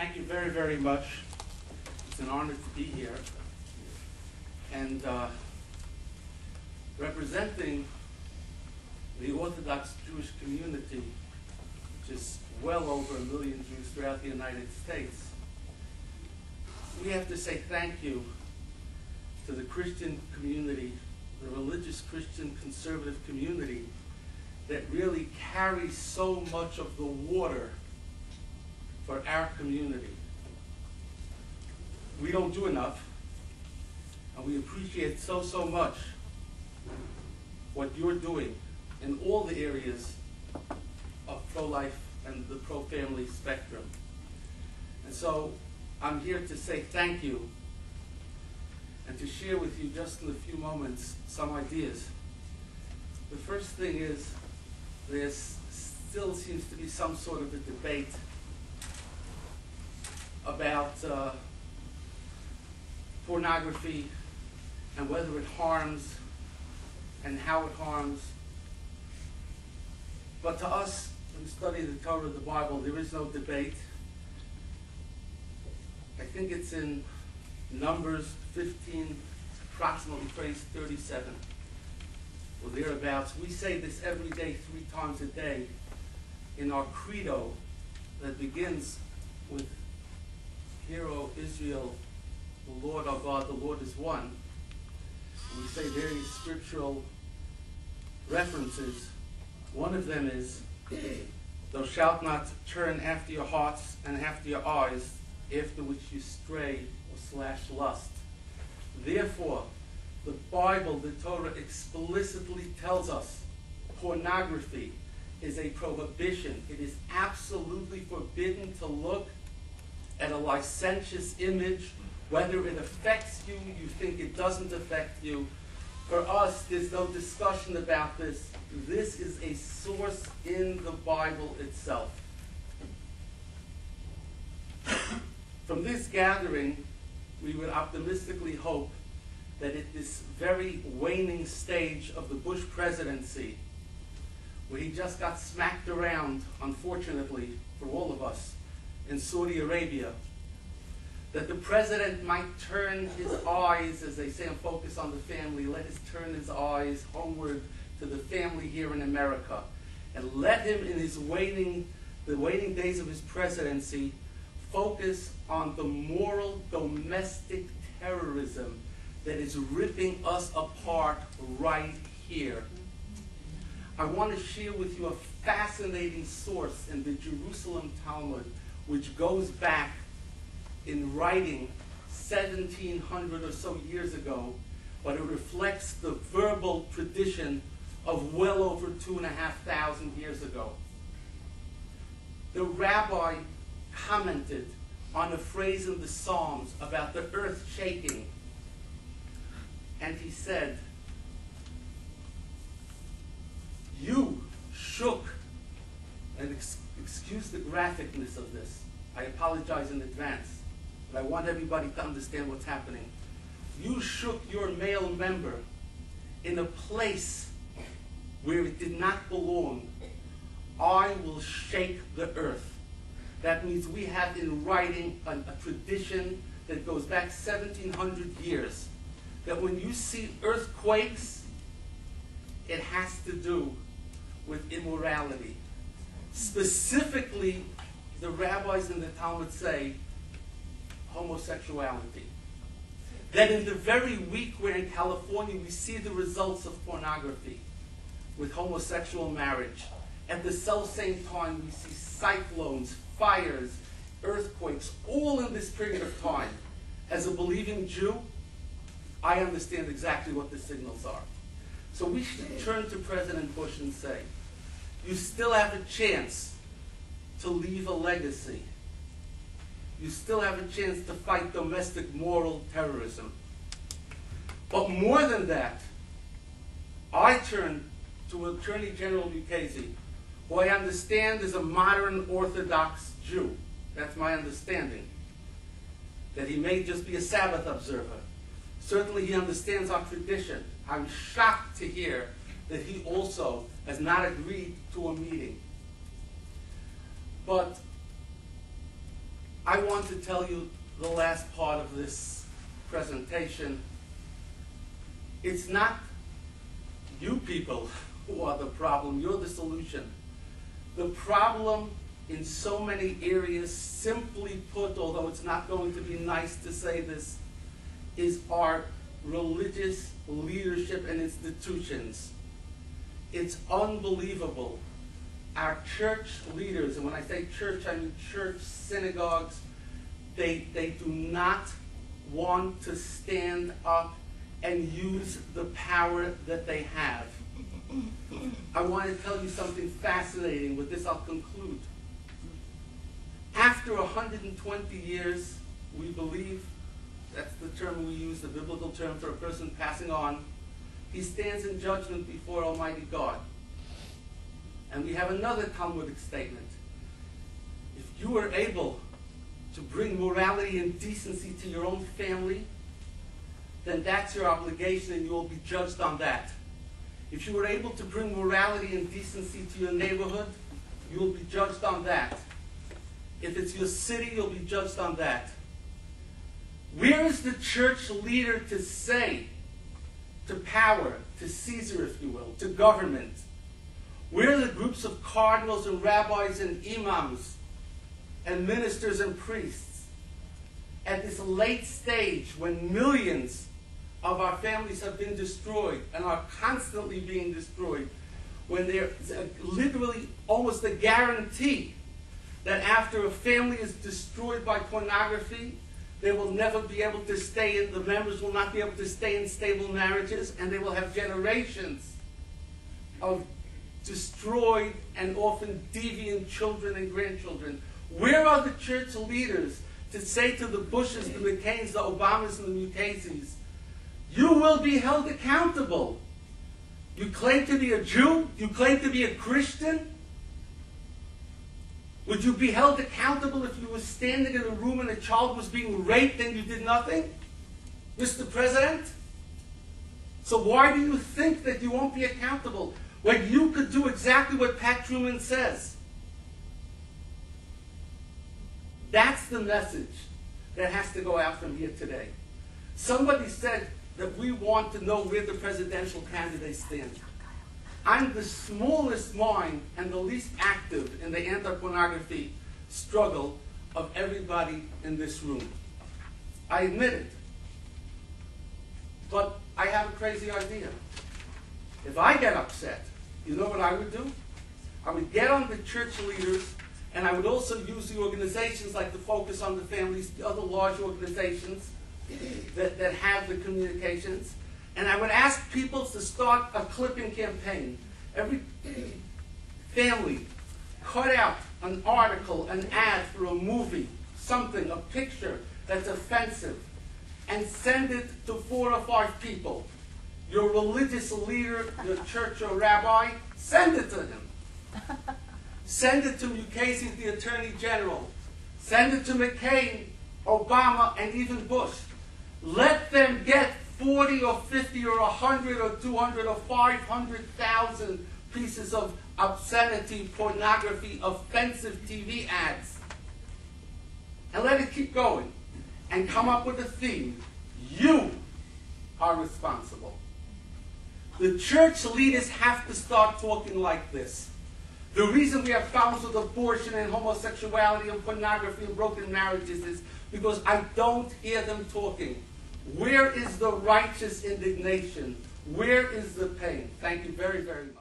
Thank you very, very much. It's an honor to be here. And representing the Orthodox Jewish community, which is well over 1 million Jews throughout the United States, we have to say thank you to the Christian community, the religious Christian conservative community that really carries so much of the water for our community. We don't do enough, and we appreciate so much what you're doing in all the areas of pro-life and the pro-family spectrum. And so I'm here to say thank you and to share with you just in a few moments some ideas. The first thing is there still seems to be some sort of a debate about pornography and whether it harms and how it harms. But to us, who study the Torah, the Bible, there is no debate. I think it's in Numbers 15, approximately phrase 37, or thereabouts. We say this every day, 3 times a day, in our credo that begins with, "Hear, O Israel, the Lord our God, the Lord is one." And we say various scriptural references. One of them is, "Thou shalt not turn after your hearts and after your eyes, after which you stray or / lust." Therefore, the Bible, the Torah, explicitly tells us pornography is a prohibition. It is absolutely forbidden to look at a licentious image, whether it affects you, you think it doesn't affect you. For us, there's no discussion about this. This is a source in the Bible itself. From this gathering, we would optimistically hope that at this very waning stage of the Bush presidency, where he just got smacked around, unfortunately for all of us, in Saudi Arabia, that the president might turn his eyes, as they say, and focus on the family, let us turn his eyes homeward to the family here in America, and let him, in his the waning days of his presidency, focus on the moral domestic terrorism that is ripping us apart right here. I want to share with you a fascinating source in the Jerusalem Talmud, which goes back in writing 1700 or so years ago, but it reflects the verbal tradition of well over 2,500 years ago. The rabbi commented on a phrase in the Psalms about the earth shaking, and he said, "You shook," and excuse the graphicness of this, I apologize in advance, but I want everybody to understand what's happening. "You shook your male member in a place where it did not belong. I will shake the earth." That means we have in writing a tradition that goes back 1,700 years, that when you see earthquakes, it has to do with immorality. Specifically, the rabbis in the Talmud say homosexuality. That in the very week where in California we see the results of pornography with homosexual marriage, at the self-same time we see cyclones, fires, earthquakes, all in this period of time. As a believing Jew, I understand exactly what the signals are. So we should turn to President Bush and say, you still have a chance to leave a legacy. You still have a chance to fight domestic moral terrorism. But more than that, I turn to Attorney General Mukasey, who I understand is a modern Orthodox Jew. That's my understanding. That he may just be a Sabbath observer. Certainly he understands our tradition. I'm shocked to hear that he also has not agreed to a meeting. But I want to tell you the last part of this presentation. It's not you people who are the problem, you're the solution. The problem in so many areas, simply put, although it's not going to be nice to say this, is our religious leadership and institutions. It's unbelievable. Our church leaders, and when I say church, I mean church, synagogues, they do not want to stand up and use the power that they have. I want to tell you something fascinating. With this, I'll conclude. After 120 years, we believe, that's the term we use, the biblical term for a person passing on, he stands in judgment before Almighty God. And we have another Talmudic statement. If you are able to bring morality and decency to your own family, then that's your obligation and you will be judged on that. If you were able to bring morality and decency to your neighborhood, you will be judged on that. If it's your city, you'll be judged on that. Where is the church leader to say to power, to Caesar, if you will, to government? Where are the groups of cardinals and rabbis and imams and ministers and priests at this late stage when millions of our families have been destroyed and are constantly being destroyed, when there's literally almost a guarantee that after a family is destroyed by pornography, they will never be able to stay in, the members will not be able to stay in stable marriages, and they will have generations of destroyed and often deviant children and grandchildren. Where are the church leaders to say to the Bushes, the McCains, the Obamas, and the Mukasey's, you will be held accountable. You claim to be a Jew? You claim to be a Christian? Would you be held accountable if you were standing in a room and a child was being raped and you did nothing, Mr. President? So why do you think that you won't be accountable when you could do exactly what Pat Truman says? That's the message that has to go out from here today. Somebody said that we want to know where the presidential candidates stand. I'm the smallest mind and the least active in the anti-pornography struggle of everybody in this room. I admit it. But I have a crazy idea. If I get upset, you know what I would do? I would get on the church leaders, and I would also use the organizations like the Focus on the Families, the other large organizations that have the communications, and I would ask people to start a clipping campaign. Every family, cut out an article, an ad for a movie, something, a picture that's offensive, and send it to 4 or 5 people. Your religious leader, your church or rabbi, send it to him. Send it to Mukasey, the Attorney General. Send it to McCain, Obama, and even Bush. Let them get 40 or 50 or 100 or 200 or 500,000 pieces of obscenity, pornography, offensive TV ads. And let it keep going. And come up with a theme. You are responsible. The church leaders have to start talking like this. The reason we have problems with abortion and homosexuality and pornography and broken marriages is because I don't hear them talking. Where is the righteous indignation? Where is the pain? Thank you very, very much.